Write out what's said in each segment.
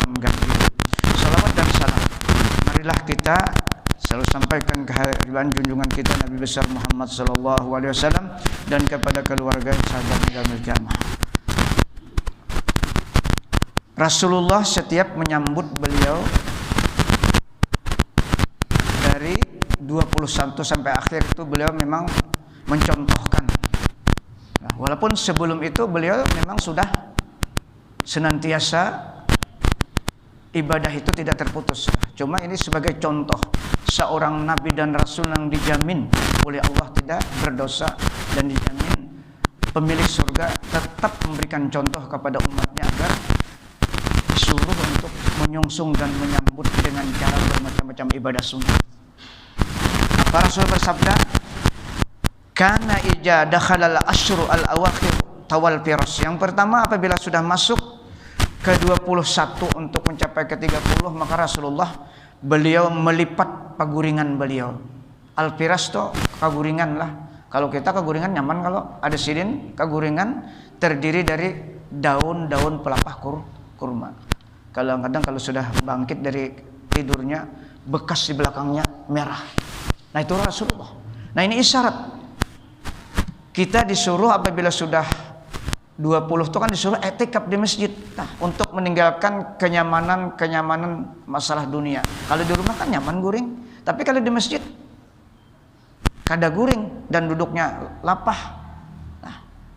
malam ganjil. Salawat dan salam marilah kita selalu sampaikan kehadiran junjungan kita Nabi besar Muhammad sallallahu alaihi wasallam dan kepada keluarga sahabat yaumil qiyamah. Rasulullah setiap menyambut beliau dari 21 sampai akhir itu beliau memang mencontohkan. Nah, walaupun sebelum itu beliau memang sudah senantiasa ibadah itu tidak terputus. Cuma ini sebagai contoh seorang nabi dan rasul yang dijamin oleh Allah tidak berdosa dan dijamin pemilik surga, tetap memberikan contoh kepada umatnya agar disuruh untuk menyongsong dan menyambut dengan cara bermacam-macam ibadah sunnah. Para Rasul bersabda, "Kana ija dakhalal asyru al-awakhir tawal firas." Yang pertama, apabila sudah masuk ke 21 untuk mencapai ke 30, maka Rasulullah beliau melipat paguringan beliau. Al-firas itu kaguringan lah. Kalau kita kaguringan nyaman, kalau ada sidin kaguringan terdiri dari daun-daun pelepah kurma. Kadang-kadang kalau sudah bangkit dari tidurnya, bekas di belakangnya merah. Nah itu Rasulullah. Nah ini isyarat. Kita disuruh apabila sudah 20 itu kan disuruh etikaf di masjid. Nah, untuk meninggalkan kenyamanan masalah dunia. Kalau di rumah kan nyaman guring, tapi kalau di masjid kada guring dan duduknya lapah.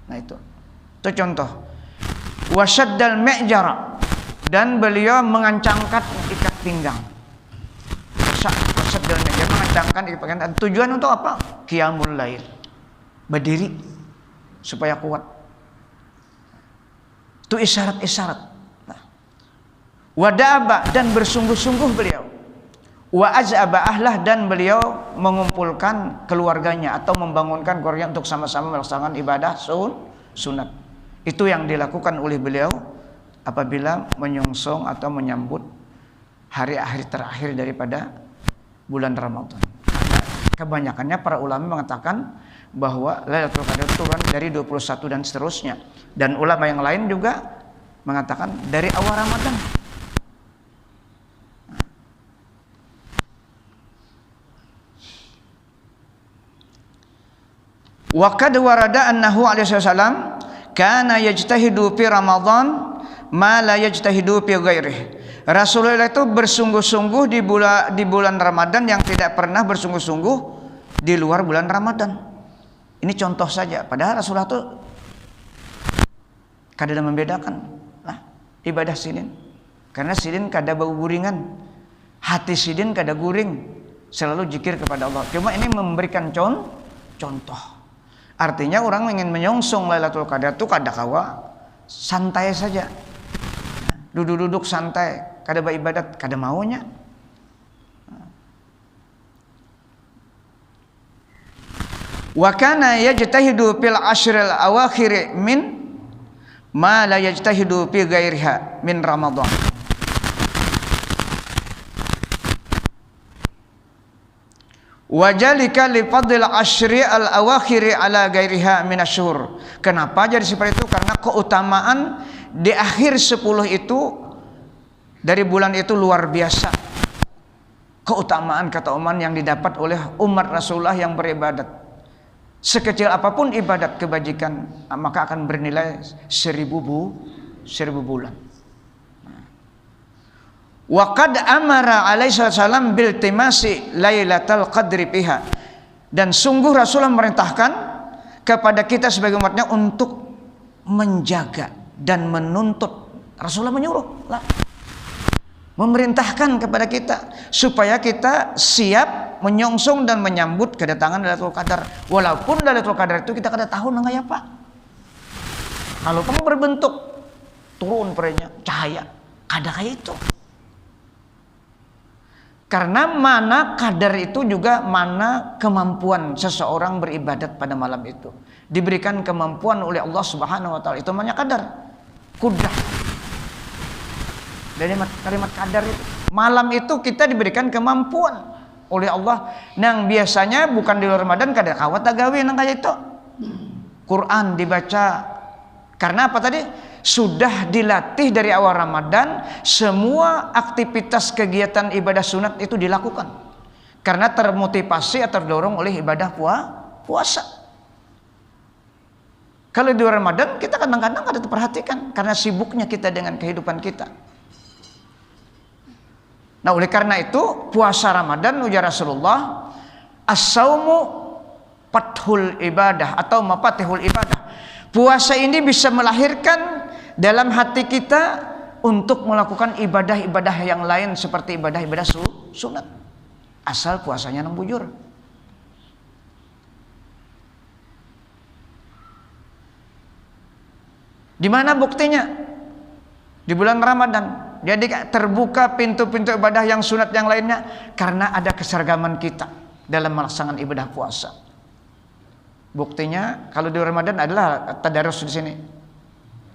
Nah itu contoh. Wasyaddal mi'jara, dan beliau mengancangkan ikat pinggang. Wasyaddal mi'jara, mengancangkan ikat pinggang. Tujuan untuk apa? Qiyamul lail, berdiri supaya kuat. Itu isyarat-isyarat. Wada'aba, dan bersungguh-sungguh beliau. Wa az'aba ahlah, dan beliau mengumpulkan keluarganya atau membangunkan keluarga untuk sama-sama melaksanakan ibadah sunat. Itu yang dilakukan oleh beliau apabila menyongsong atau menyambut hari-hari terakhir daripada bulan Ramadan. Kebanyakannya para ulama mengatakan bahwa Lailatul Qadar turun dari 21 dan seterusnya. Dan ulama yang lain juga mengatakan dari awal Ramadan. Wa qad warada annahu alaihi wasallam kana yajtahidu fi Ramadan ma la yajtahidu fi ghairihi. Rasulullah itu bersungguh-sungguh di bulan Ramadan yang tidak pernah bersungguh-sungguh di luar bulan Ramadan. Ini contoh saja. Padahal Rasulullah itu kada membedakan ibadah sidin. Karena sidin kada bau guringan. Hati sidin kada guring. Selalu zikir kepada Allah. Cuma ini memberikan contoh. Artinya orang ingin menyongsong Lailatul Qadar itu kada kawa santai saja. Duduk-duduk santai, kada beribadat, kada maunya. Wa kana yajtahidu fil ashril awakhir min ma la yajtahidu fi ghairiha min Ramadan. Wajalika li fadl asyri al awakhir ala ghairiha min asyhur. Kenapa jadi seperti itu? Karena keutamaan di akhir 10 itu dari bulan itu luar biasa. Keutamaan yang didapat oleh umat Rasulullah yang beribadat. Sekecil apapun ibadat kebajikan, maka akan bernilai 1000 bulan. Wa qad amara alaihi wasallam bil timasi lailatul qadri fiha. Dan sungguh Rasulullah memerintahkan kepada kita sebagai umatnya untuk menjaga dan menuntut. Rasulullah menyuruh, memerintahkan kepada kita supaya kita siap menyongsong dan menyambut kedatangan Lailatul Qadar. Walaupun Lailatul Qadar itu kita kada tahu nang apa. Kalau kamu berbentuk turun perenya cahaya, kada kayak itu. Karena mana kadar itu juga mana kemampuan seseorang beribadat pada malam itu. Diberikan kemampuan oleh Allah Subhanahu wa taala. Itu namanya kadar. Kudrah. Dari kalimat kadar itu. Malam itu kita diberikan kemampuan oleh Allah. Nang biasanya bukan di luar Ramadan kada kawat gawe nang kayak itu. Quran dibaca. Karena apa tadi? sudah dilatih dari awal Ramadan, semua aktivitas kegiatan ibadah sunat itu dilakukan karena termotivasi atau terdorong oleh ibadah puasa. Kalau di luar Ramadan kita kadang-kadang ada terperhatikan karena sibuknya kita dengan kehidupan kita. Nah, oleh karena itu puasa Ramadan ujar Rasulullah, as-saumu fathul ibadah atau mafatihul ibadah. Puasa ini bisa melahirkan dalam hati kita untuk melakukan ibadah-ibadah yang lain seperti ibadah-ibadah sunat, asal puasanya nang bujur. Di mana buktinya? Di bulan Ramadan. Jadi terbuka pintu-pintu ibadah yang sunat yang lainnya karena ada keseragaman kita dalam melaksanakan ibadah puasa. Buktinya kalau di Ramadan adalah tadarus di sini.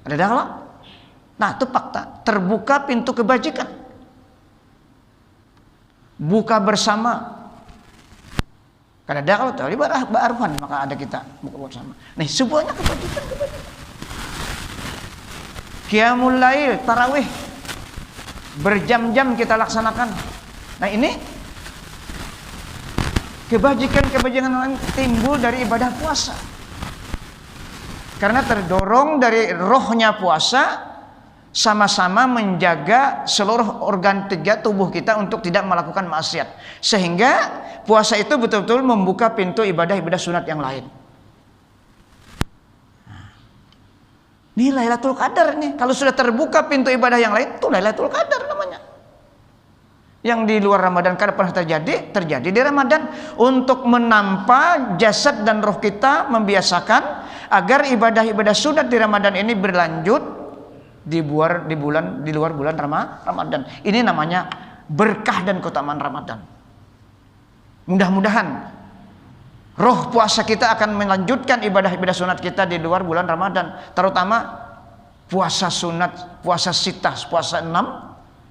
Ada dakwah. Nah, itu fakta. Terbuka pintu kebajikan. Buka bersama. Karena dakwah tadi baruhan maka ada kita buka bersama. Nih, semuanya kebajikan. Qiyamul lail, tarawih berjam-jam kita laksanakan. Nah, ini kebajikan-kebajikan yang timbul dari ibadah puasa. Karena terdorong dari rohnya puasa, sama-sama menjaga seluruh organ 3 tubuh kita untuk tidak melakukan maksiat. Sehingga puasa itu betul-betul membuka pintu ibadah-ibadah sunat yang lain. Ini Lailatul Qadar nih. Kalau sudah terbuka pintu ibadah yang lain, itu Lailatul Qadar namanya. Yang di luar Ramadan karena pernah terjadi di Ramadan untuk menampa jasad dan roh kita, membiasakan agar ibadah-ibadah sunat di Ramadan ini berlanjut di luar bulan Ramadan. Ini namanya berkah dan keutamaan Ramadan. Mudah-mudahan roh puasa kita akan melanjutkan ibadah-ibadah sunat kita di luar bulan Ramadan, terutama puasa sunat, puasa sitah, puasa 6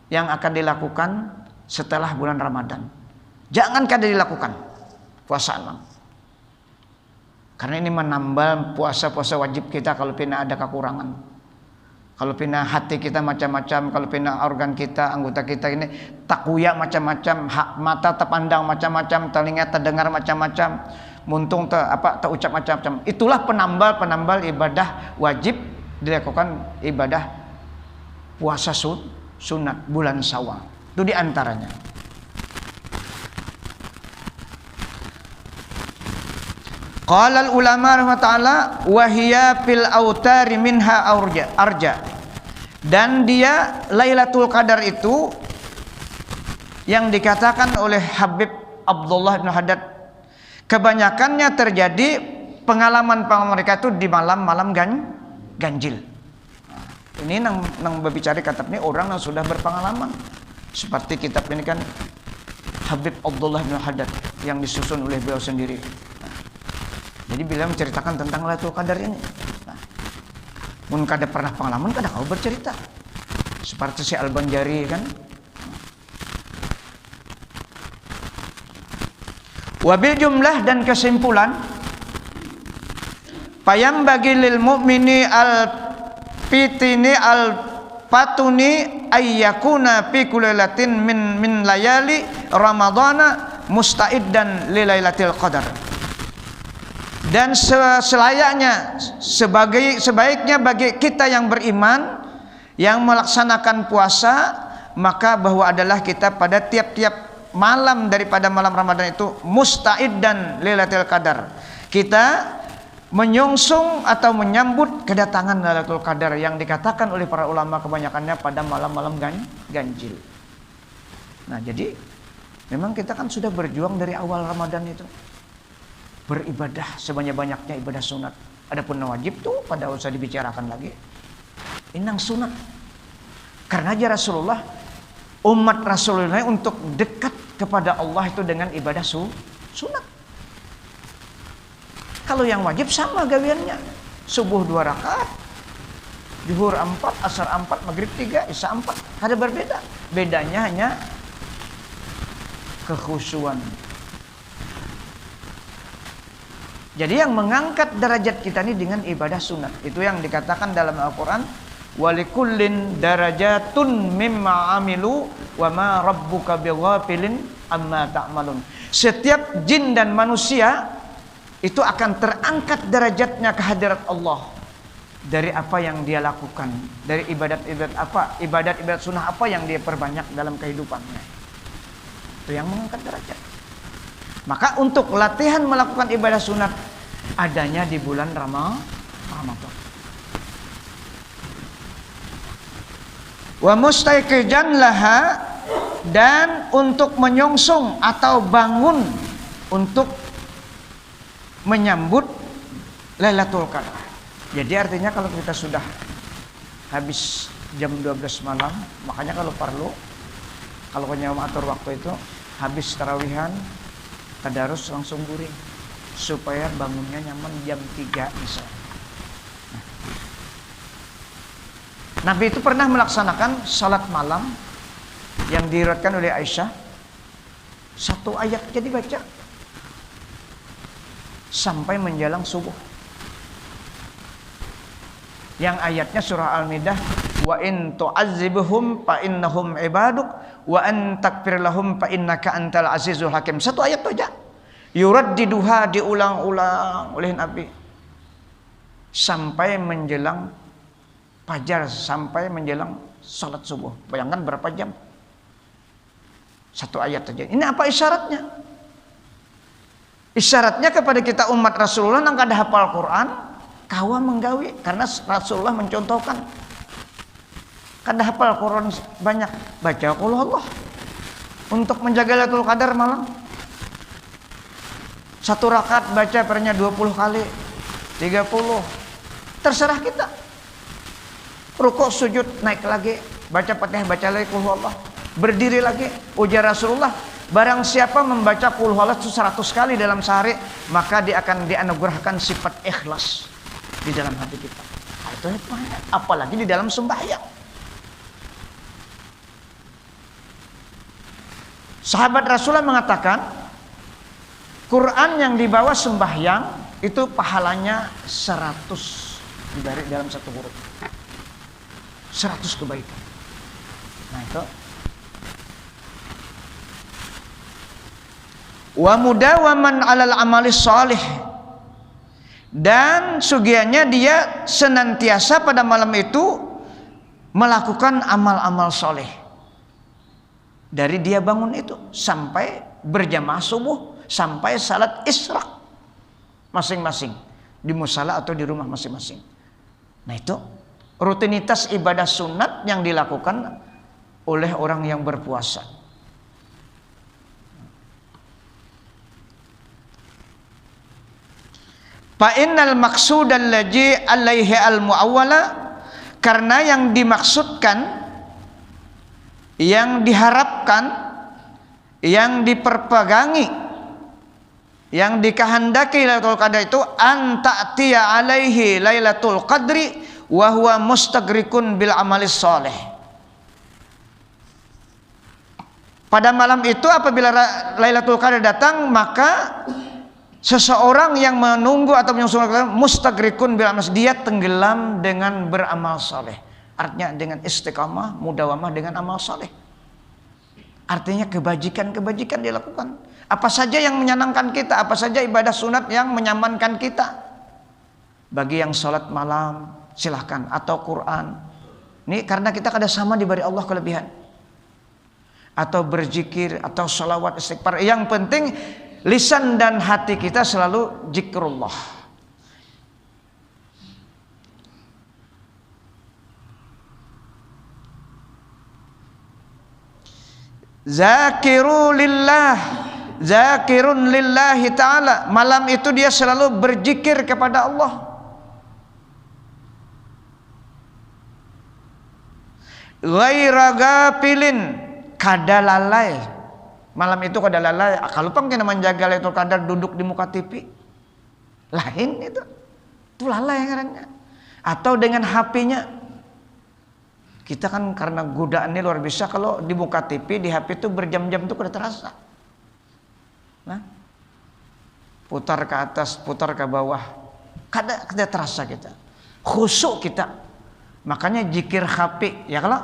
yang akan dilakukan setelah bulan Ramadan. Jangankan dilakukan puasa 6. Karena ini menambal puasa-puasa wajib kita kalau pina ada kekurangan. Kalau pina hati kita macam-macam, kalau pina organ kita, anggota kita ini takuya macam-macam, mata terpandang macam-macam, telinga terdengar macam-macam, muntung terucap macam-macam. Itulah penambal ibadah wajib dilakukan ibadah puasa sunat bulan Syawal. Itu diantaranya. Qala ulama rahmatullah wa hiya fil autari minha arja. Dan dia Lailatul Qadar itu yang dikatakan oleh Habib Abdullah bin Haddad, kebanyakannya terjadi pengalaman mereka itu di malam-malam ganjil. Ini nang berbicara kitab ini orang yang sudah berpengalaman. Seperti kitab ini kan Habib Abdullah bin Haddad yang disusun oleh beliau sendiri. Jadi beliau menceritakan tentang Lailatul Qadar ini. Mun kada pernah pengalaman kada kau bercerita. Seperti si Al-Banjari kan. Wabil jumlah dan kesimpulan, payam bagi lil mu'mini al-fitini al-fatuni ayyakuna fi kulailatin min layali ramadana musta'iddan li lailatul qadar. Dan selayaknya sebaiknya bagi kita yang beriman yang melaksanakan puasa, maka bahwa adalah kita pada tiap-tiap malam daripada malam Ramadan itu musta'iddan lailatul qadar. Kita menyongsong atau menyambut kedatangan Lailatul Qadar yang dikatakan oleh para ulama kebanyakannya pada malam-malam ganjil. Nah, jadi memang kita kan sudah berjuang dari awal Ramadan itu. Beribadah sebanyak-banyaknya ibadah sunat. Adapun wajib tuh pada usah dibicarakan lagi. Inang sunat. Karena aja Rasulullah, umat Rasulullah untuk dekat kepada Allah itu dengan ibadah sunat. Kalau yang wajib sama gawiannya. Subuh 2 rakaat, zuhur 4, asar 4, maghrib 3, isya 4. Ada berbeda. Bedanya hanya kekhusyuan. Jadi yang mengangkat derajat kita ini dengan ibadah sunat. Itu yang dikatakan dalam Al-Quran, walikullin darajatun mimma amilu wa ma rabbuka bighafilin amma ta'malun. Setiap jin dan manusia itu akan terangkat derajatnya ke hadirat Allah dari apa yang dia lakukan, dari ibadat sunnah apa yang dia perbanyak dalam kehidupannya. Itu yang mengangkat derajat. Maka untuk latihan melakukan ibadah sunat adanya di bulan Ramadan. Wa mustaiqijan laha, dan untuk menyongsong atau bangun untuk menyambut Lailatul Qadar. Jadi artinya kalau kita sudah habis jam 12 malam, makanya kalau perlu, kalau punya atur waktu itu habis tarawihan, tadarus langsung guring supaya bangunnya nyaman jam 3 misalnya. Nabi itu pernah melaksanakan salat malam yang diriwayatkan oleh Aisyah, satu ayat jadi baca sampai menjelang subuh. Yang ayatnya surah Al-Maidah, wa in tu'azzibhum fa innahum ibaduk wa an takfir lahum fa innaka antal azizul hakim. Satu ayat saja. Yuraddiduha, diulang-ulang oleh Nabi sampai menjelang fajar, sampai menjelang salat subuh. Bayangkan berapa jam? Satu ayat saja. Ini apa isyaratnya? Isyaratnya kepada kita umat Rasulullah yang kada hafal Quran, kawa menggawi, karena Rasulullah mencontohkan. Kada hafal Quran banyak, baca qul Allah untuk menjaga Lailatul Qadar malam. Satu rakaat baca pernya 20 kali, 30. Terserah kita. Rukuk sujud naik lagi, baca Fatihah, baca lagi qul Allah. Berdiri lagi, ujar Rasulullah, barang siapa membaca qul huwallahu 100 kali dalam sehari, maka dia akan dianugerahkan sifat ikhlas di dalam hati kita. Nah, itu apalagi di dalam sembahyang. Sahabat Rasulullah mengatakan, Quran yang dibawa sembahyang itu pahalanya 100 diberi dalam satu huruf. 100 kebaikan. Nah itu. Wa mudawaman 'alal amali shalih, dan sugiannya dia senantiasa pada malam itu melakukan amal-amal soleh dari dia bangun itu sampai berjamaah subuh, sampai salat isyraq masing-masing di musala atau di rumah masing-masing. Nah itu rutinitas ibadah sunat yang dilakukan oleh orang yang berpuasa. Fa innal maqsudal ladzi alaihi al-muawwala, karena yang dimaksudkan, yang diharapkan, yang diperpegangi, yang dikehendaki Lailatul Qadar itu anta'tiya alaihi Lailatul Qadri wa huwa mustagrikun bil amalis shalih. Pada malam itu apabila Lailatul Qadar datang, maka seseorang yang menunggu atau menyusul mustagrikun bil amal, dia tenggelam dengan beramal saleh. Artinya dengan istiqamah, mudawamah dengan amal saleh. Artinya kebajikan-kebajikan dilakukan. Apa saja yang menyenangkan kita, apa saja ibadah sunat yang menyamankan kita. Bagi yang sholat malam silahkan, atau Quran. Ini karena kita kada sama diberi Allah kelebihan. Atau berzikir, atau sholawat istighfar. Yang penting lisan dan hati kita selalu zikrullah. Zakirun lillahi ta'ala. Malam itu dia selalu berzikir kepada Allah. Ghaira ghafilin, kada lalai. Malam itu kada lalai. Kalau pengen menjaga Lailatul Qadar duduk di muka TV, lain itu. Itu lalai karena. Atau dengan HP-nya. Kita kan karena godaannya luar biasa, kalau di muka TV, di HP itu berjam-jam itu kada terasa. Nah, putar ke atas, putar ke bawah, kada terasa kita. Khusyuk kita Makanya zikir HP, ya kalau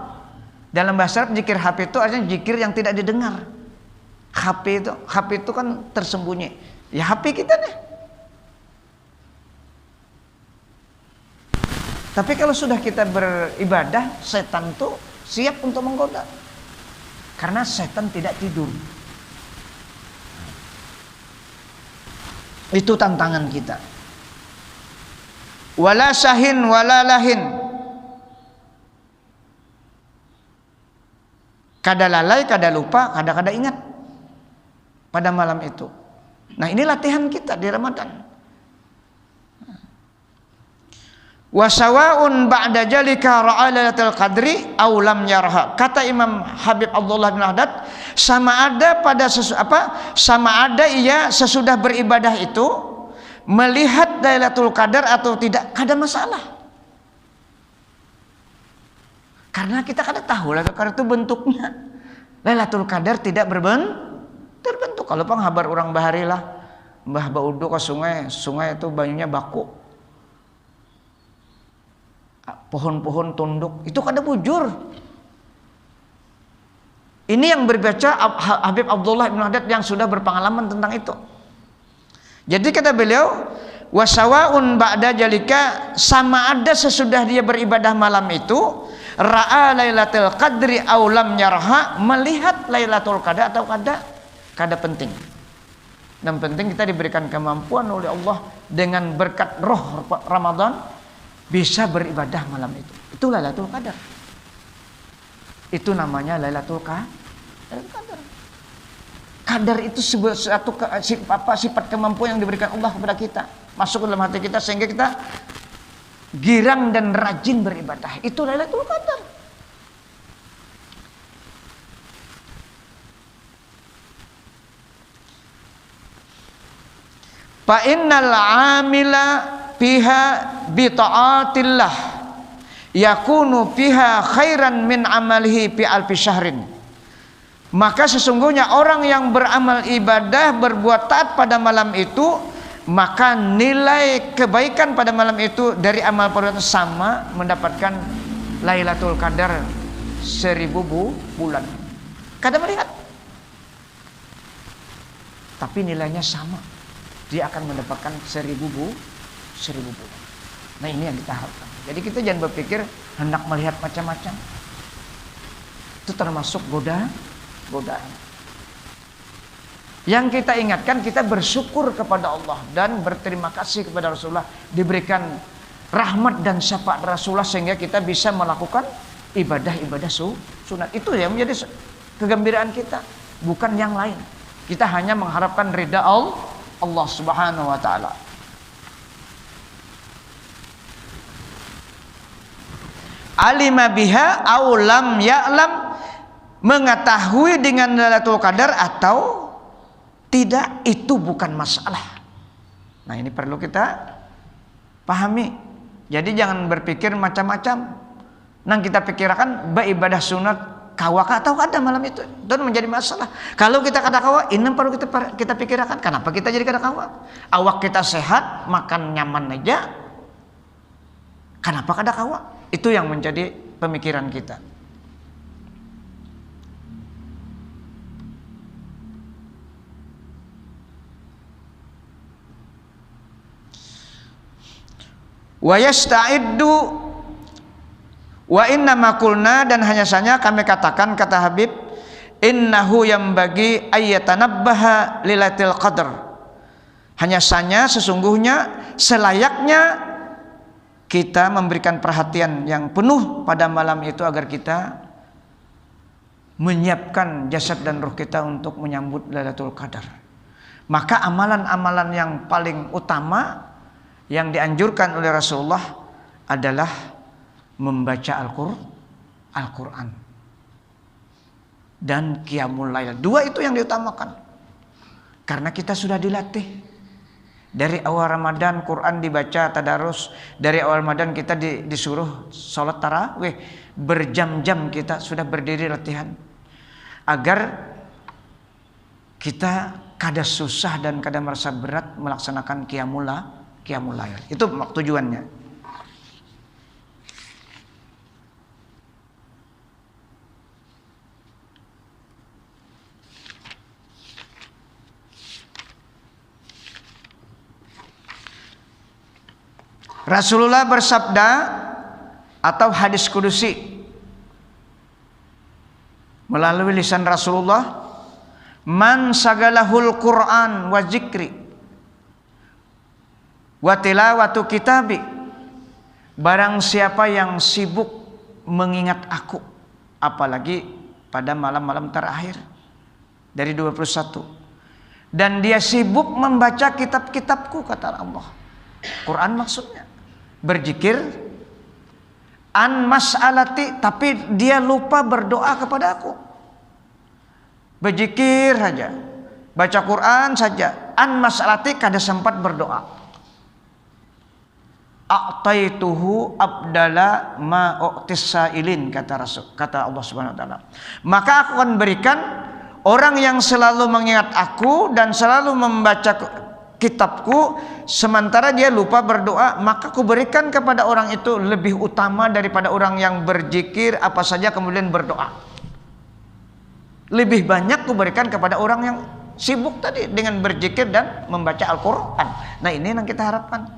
dalam bahasa Arab zikir HP itu artinya zikir yang tidak didengar. HP itu kan tersembunyi. Ya HP kita nih. Tapi kalau sudah kita beribadah, setan tuh siap untuk menggoda. Karena setan tidak tidur. Itu tantangan kita. Wala sahin wala lahin. Kada lalai, kada lupa, kada ingat pada malam itu. Nah, ini latihan kita di Ramadan. Wasawaun ba'da jalika ra'alatul qadri aw lam yarha. Kata Imam Habib Abdullah bin Haddad, sama ada ia sesudah beribadah itu melihat Lailatul Qadar atau tidak, kada masalah. Karena kita kada tahu Lailatul Qadar itu bentuknya. Lailatul Qadar tidak terbentuk. Kalau penghabar orang bahari lah, mbah baudo ke sungai itu banyunya baku. Pohon-pohon tunduk, itu kada bujur. Ini yang berbaca Habib Abdullah bin Haddad yang sudah berpengalaman tentang itu. Jadi kata beliau, wasawaun ba'da jalika, sama ada sesudah dia beribadah malam itu, ra'a Lailatul Qadri aw lam yarha, melihat Lailatul Qadar atau kada penting. Dan penting kita diberikan kemampuan oleh Allah dengan berkat roh Ramadan bisa beribadah malam itu. Itu Lailatul Qadar. Itu namanya Lailatul Qadar. Qadar itu sifat kemampuan yang diberikan Allah kepada kita, masuk ke dalam hati kita sehingga kita girang dan rajin beribadah. Itu Lailatul Qadar. Fa innal 'amila fiha bi ta'atillah yakunu fiha khairan min amalihi fi alfi syahrin. Maka sesungguhnya orang yang beramal ibadah, berbuat taat pada malam itu, maka nilai kebaikan pada malam itu dari amal perbuatan sama mendapatkan Lailatul Qadar 1000 bulan. Kada melihat, tapi nilainya sama. Dia akan mendapatkan 1000 bulan. Nah, ini yang kita harapkan. Jadi kita jangan berpikir hendak melihat macam-macam. Itu termasuk godaan. Yang kita ingatkan, kita bersyukur kepada Allah dan berterima kasih kepada Rasulullah, diberikan rahmat dan syafaat Rasulullah sehingga kita bisa melakukan ibadah-ibadah sunat. Itu yang menjadi kegembiraan kita, bukan yang lain. Kita hanya mengharapkan ridha Allah Subhanahu wa taala. Alima biha aw lam ya'lam, mengetahui dengan Lailatul Qadar atau tidak, itu bukan masalah. Nah, ini perlu kita pahami. Jadi jangan berpikir macam-macam. Nang kita pikirkan ibadah sunat kawaka atau kada malam itu menjadi masalah. Kalau kita kada kawa, ini perlu kita pikirkan. Kenapa kita jadi kada kawa? Awak kita sehat, makan nyaman aja. Kenapa kada kawa? Itu yang menjadi pemikiran kita. Wa yasta'iddu wa inna ma qulna, dan hanya saja kami katakan, kata Habib, innahu yambagi ayyatanabbaha lailatul qadar, hanya saja sesungguhnya selayaknya kita memberikan perhatian yang penuh pada malam itu agar kita menyiapkan jasad dan ruh kita untuk menyambut Lailatul Qadar. Maka amalan-amalan yang paling utama yang dianjurkan oleh Rasulullah adalah membaca Al-Quran dan Qiyamul Lail. Dua itu yang diutamakan. Karena kita sudah dilatih. Dari awal Ramadan Quran dibaca, tadarus. Dari awal Ramadan kita disuruh sholat tarawih. Berjam-jam kita sudah berdiri latihan. Agar kita kada susah dan kada merasa berat melaksanakan Qiyamul Lail. Itu tujuannya. Rasulullah bersabda atau hadis kudusi melalui lisan Rasulullah, man sagalahul Quran wa zikri wa tilawatu kitabi, barang siapa yang sibuk mengingat aku, apalagi pada malam-malam terakhir dari 21, dan dia sibuk membaca kitab-kitabku, kata Allah. Quran maksudnya berzikir, an mas'alati, tapi dia lupa berdoa kepada aku. Berzikir saja, baca Quran saja, an mas'alati kada sempat berdoa. A'taituhu abdala ma u'tis sailin, kata Allah Subhanahu wa taala. Maka aku akan berikan orang yang selalu mengingat aku dan selalu membaca kitabku sementara dia lupa berdoa, maka aku berikan kepada orang itu lebih utama daripada orang yang berzikir apa saja kemudian berdoa. Lebih banyak aku berikan kepada orang yang sibuk tadi dengan berzikir dan membaca Al-Quran. Nah, ini yang kita harapkan.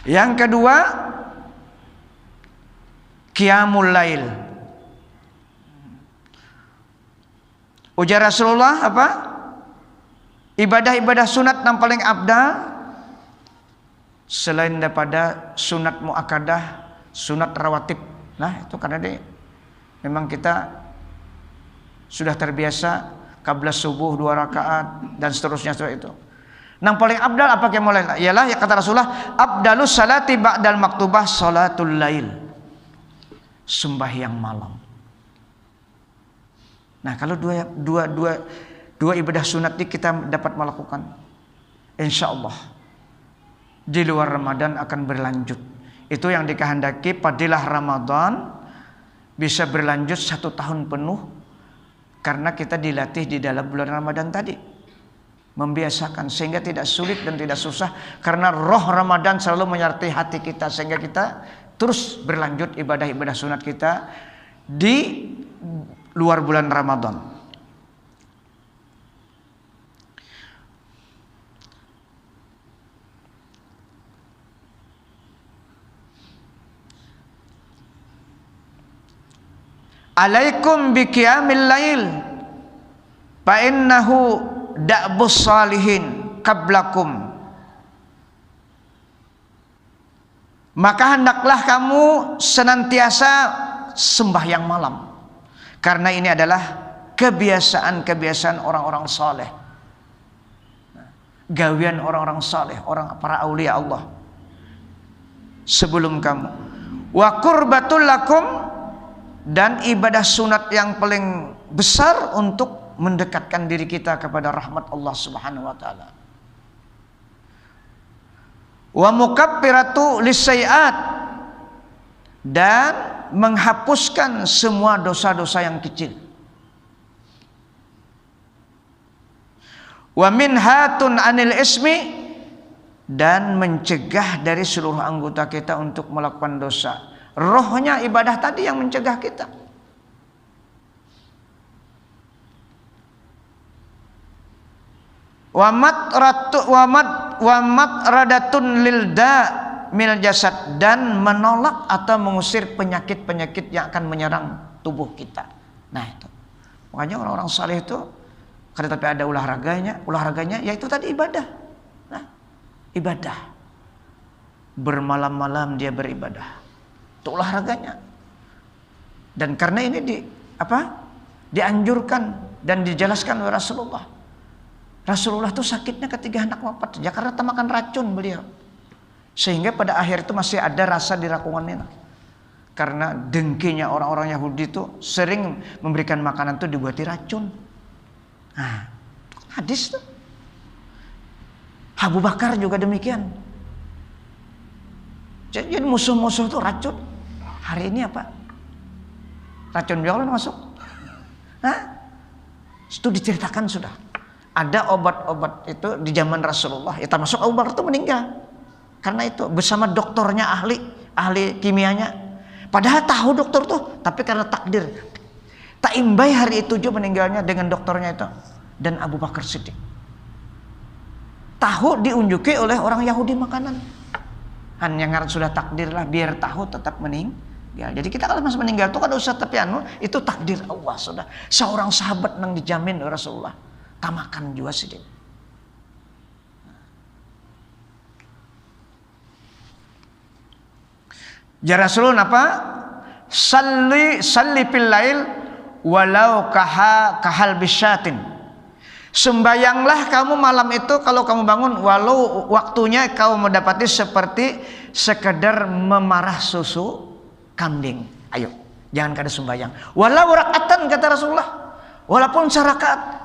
Yang kedua, qiyamul lail. Ujar Rasulullah apa? Ibadah-ibadah sunat yang paling abdal selain daripada sunat muakkadah, sunat rawatib. Nah, itu karena memang kita sudah terbiasa qabla subuh 2 rakaat dan seterusnya seperti itu. Yang paling abdal apa yang mulai? Ialah ya kata Rasulullah, abdalus salati ba'dal maktubah salatul lail. Sembahyang malam. Nah, kalau dua ibadah sunat ini kita dapat melakukan, insya Allah di luar Ramadan akan berlanjut. Itu yang dikehendaki, fadilah Ramadan bisa berlanjut 1 tahun penuh karena kita dilatih di dalam bulan Ramadan tadi. Membiasakan sehingga tidak sulit dan tidak susah karena roh Ramadan selalu menyertai hati kita sehingga kita terus berlanjut ibadah-ibadah sunat kita di luar bulan Ramadan. Alaikum biqiyamil lail fa innahu da'bus salihin qablakum. Maka hendaklah kamu senantiasa sembahyang malam, karena ini adalah kebiasaan orang-orang saleh, gawian orang-orang saleh, orang para aulia Allah sebelum kamu. Wa qurbatul lakum, dan ibadah sunat yang paling besar untuk mendekatkan diri kita kepada rahmat Allah Subhanahu wa taala. Wa mukaffiratu lissayiat, dan menghapuskan semua dosa-dosa yang kecil. Wa minhatun anil ismi, dan mencegah dari seluruh anggota kita untuk melakukan dosa. Rohnya ibadah tadi yang mencegah kita. Wa matradatun lilda mil jasad, dan menolak atau mengusir penyakit-penyakit yang akan menyerang tubuh kita. Nah, itu makanya orang-orang saleh itu kan tapi ada olahraganya yaitu tadi ibadah. Nah, ibadah bermalam-malam dia beribadah, itu olahraganya. Dan karena ini dianjurkan dan dijelaskan oleh Rasulullah. Rasulullah itu sakitnya ketika hendak wafat saja karena termakan racun beliau. Sehingga pada akhir itu masih ada rasa dirakungannya. Karena dengkinya orang-orang Yahudi itu sering memberikan makanan itu dibuati racun. Nah, hadis tuh. Abu Bakar juga demikian. Jadi musuh-musuh itu racun. Hari ini apa? Racun biola masuk. Nah, itu diceritakan sudah. Ada obat-obat itu di zaman Rasulullah, ya termasuk Abu Bakar itu meninggal karena itu bersama dokternya ahli kimianya. Padahal tahu dokter tuh, tapi karena takdir. Tak imbai hari itu juga meninggalnya dengan dokternya itu dan Abu Bakar Siddiq. Tahu diunjuki oleh orang Yahudi makanan. Hanya ngaran sudah takdir lah, biar tahu tetap meninggal. Jadi kita kalau masih meninggal itu kada usah tapi itu takdir Allah sudah. Seorang sahabat nang dijamin oleh Rasulullah. Tamakan juga Siddiq. Ya Rasulullah apa? Salli fil lail walau kahal bisyatin. Sembayanglah kamu malam itu kalau kamu bangun walau waktunya kau mendapati seperti sekedar memarah susu kambing. Ayo, jangan kada sembayang. Walau rakaatan kata Rasulullah. Walaupun serakaat.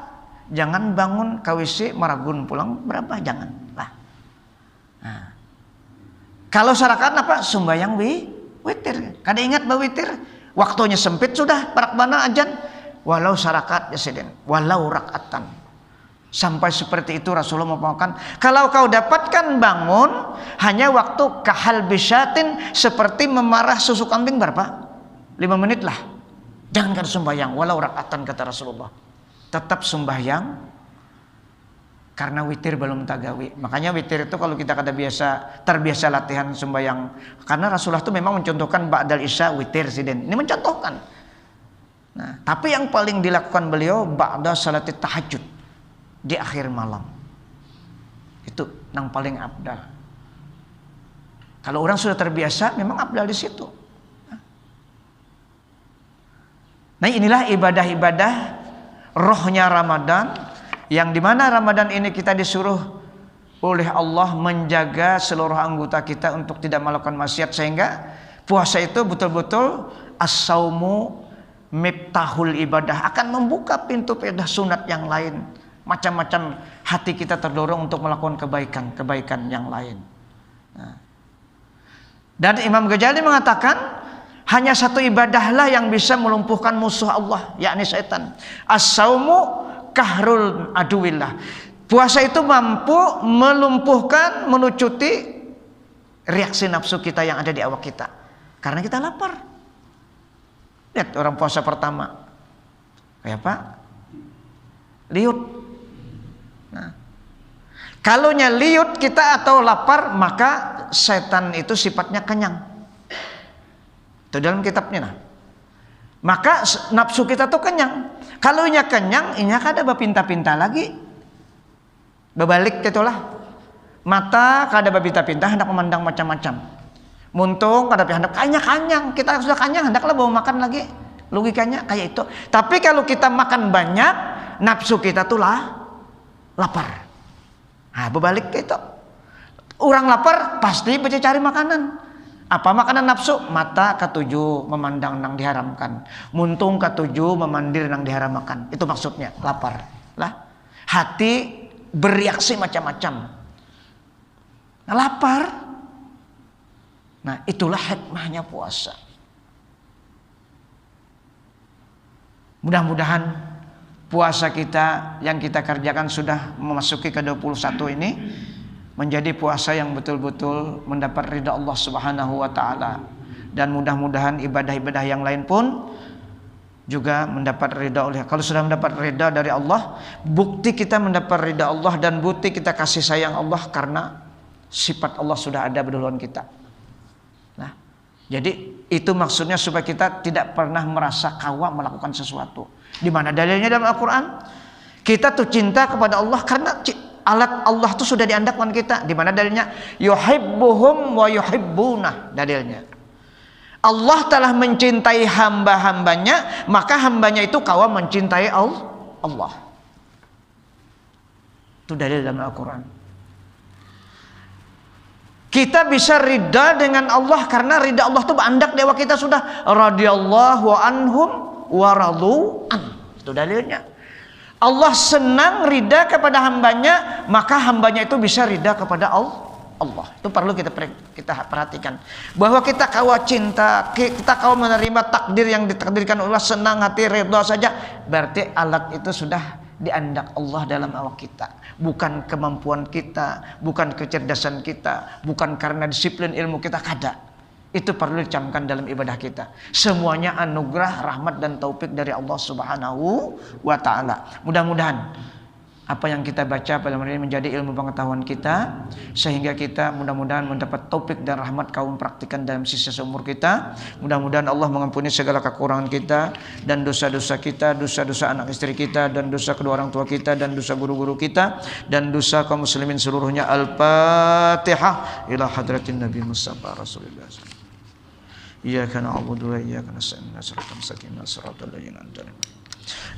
Jangan bangun KWC maragun pulang berapa? Jangan lah. Nah. Kalau serakaat apa? Sembayang witir. Kada ingat bahwa witir waktunya sempit sudah parak bana ajan. Walau serakaat jasiden, walau rakaatan. Sampai seperti itu Rasulullah memakan. Kalau kau dapatkan bangun hanya waktu kahal bisyatin seperti memarah susu kambing berapa? 5 menit lah. Jangan kada sembayang walau rakaatan kata Rasulullah. Tetap sembahyang karena witir belum tagawi. Makanya witir itu kalau kita kada terbiasa latihan sembahyang, karena Rasulullah itu memang mencontohkan ba'dal isya witir siden. Ini mencontohkan. Nah, tapi yang paling dilakukan beliau ba'da salati tahajud di akhir malam. Itu yang paling abdal. Kalau orang sudah terbiasa memang abdal di situ. Nah, inilah ibadah-ibadah rohnya Ramadan, yang dimana Ramadan ini kita disuruh oleh Allah menjaga seluruh anggota kita untuk tidak melakukan maksiat, sehingga puasa itu betul-betul as-saumu miftahul ibadah, akan membuka pintu sunat yang lain. Macam-macam hati kita terdorong untuk melakukan kebaikan yang lain. Nah. Dan Imam Ghazali mengatakan hanya satu ibadahlah yang bisa melumpuhkan musuh Allah, yakni setan. As-saumu kahrul aduwillah. Puasa itu mampu melumpuhkan, melucuti reaksi nafsu kita yang ada di awak kita. Karena kita lapar. Lihat orang puasa pertama. Kayak apa? Liut. Nah, kalaunya liut kita atau lapar, maka setan itu sifatnya kenyang. Itu dalam kitabnya. Nah. Maka nafsu kita tuh kenyang. Kalau inya kenyang, inya kada bapinta-pinta lagi. Berbalik itulah. Mata kada bapinta-pinta, hendak memandang macam-macam. Muntung kada hendak kanyang. Kita sudah kanyang, hendaklah bawa makan lagi. Logikanya kayak itu. Tapi kalau kita makan banyak, nafsu kita tuh lapar. Nah, berbalik itu. Orang lapar pasti cari makanan. Apa makanan nafsu? Mata ketujuh memandang nang diharamkan. Muntung ketujuh memandir nang diharamkan. Itu maksudnya lapar. Lah, hati bereaksi macam-macam. Nah, lapar. Nah, itulah hikmahnya puasa. Mudah-mudahan puasa kita yang kita kerjakan sudah memasuki ke 21 ini menjadi puasa yang betul-betul mendapat ridha Allah Subhanahu wa taala, dan mudah-mudahan ibadah-ibadah yang lain pun juga mendapat ridha oleh. Kalau sudah mendapat ridha dari Allah, bukti kita mendapat ridha Allah dan bukti kita kasih sayang Allah karena sifat Allah sudah ada berduluan kita. Nah, jadi itu maksudnya supaya kita tidak pernah merasa kawa melakukan sesuatu. Di mana dalilnya dalam Al-Qur'an? Kita tuh cinta kepada Allah karena alat Allah itu sudah diandalkan kita. Di mana dalilnya? Yuhibbuhum wa yuhibbunah. Dalilnya Allah telah mencintai hamba-hambanya, maka hambanya itu kawa mencintai Allah. Itu dalil dalam Al-Quran. Kita bisa ridha dengan Allah karena ridha Allah itu berandak dewa kita sudah. Radhiyallahu anhum wa radu an. Itu dalilnya. Allah senang ridha kepada hambanya, maka hambanya itu bisa ridha kepada Allah. Itu perlu kita perhatikan. Bahwa kita kawa cinta, kita kawa menerima takdir yang ditakdirkan Allah, senang hati, ridha saja, berarti alat itu sudah diandak Allah dalam awak kita. Bukan kemampuan kita, bukan kecerdasan kita, bukan karena disiplin ilmu kita, kada. Itu perlu dicamkan dalam ibadah kita. Semuanya anugerah, rahmat dan taufik dari Allah Subhanahu wa taala. Mudah-mudahan apa yang kita baca pada hari ini menjadi ilmu pengetahuan kita, sehingga kita mudah-mudahan mendapat taufik dan rahmat kaum praktikan dalam sisa seumur kita. Mudah-mudahan Allah mengampuni segala kekurangan kita dan dosa-dosa kita, dosa-dosa anak istri kita, dan dosa kedua orang tua kita, dan dosa guru-guru kita, dan dosa kaum muslimin seluruhnya. Al-Fatihah ila hadratin Nabi Mustafa Rasulullah. Iyyaka na'budu wa iyyaka nasta'in. Shiratal mustaqim, shiratal ladzina an'amta 'alaihim.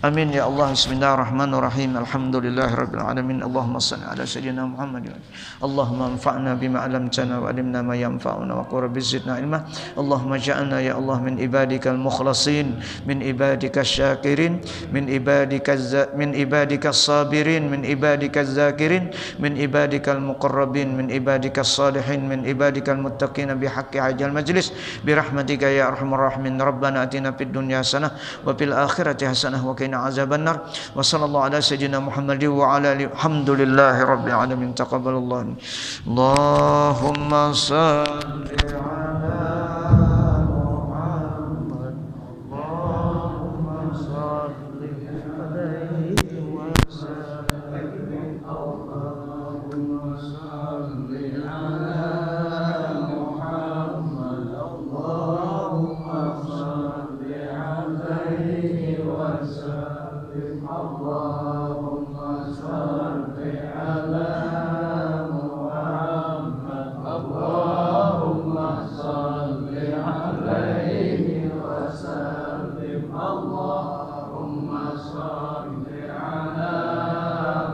Amin ya Allah. Bismillahirrahmanirrahim. Alhamdulillahirabbil alamin. Allahumma shalli ala sayyidina Muhammad. Allahumma anfa'na bima 'allamtana wa 'allimna ma yanfa'una wa qur bizidna ilma. Allahumma ja'alna ya Allah min ibadikal mukhlasin, min ibadikasy syakirin, min ibadikas sabirin, min ibadikaz zakirin, min ibadikal muqarrabin, min ibadikas salihin, min ibadikal muttaqin bihaqqi hajal majlis bi rahmatika ya arhamar rahimin. Rabbana atina fid dunya hasanah wa fil akhirati hasanah wa qina azabannar. Wa sallallahu ala sayyidina Muhammadin wa ala alihi. Alhamdulillahi rabbil alamin. Taqabbalallahu. Allahumma shalli ala Muhammad. Allahumma shalli alaihi wa sallim. Allahumma shalli ala Muhammad. Allahumma shalli alaihi wa sallim. Allahumma shalli ala Muhammad. Allahumma shalli alaihi wa sallim. Allahumma shalli ala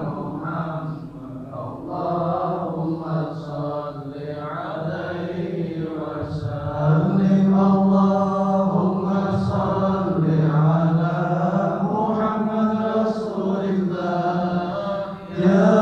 Muhammad. Allahumma shalli alaihi wa sallim. Allahumma shalli ala Muhammad Rasulillah. Ya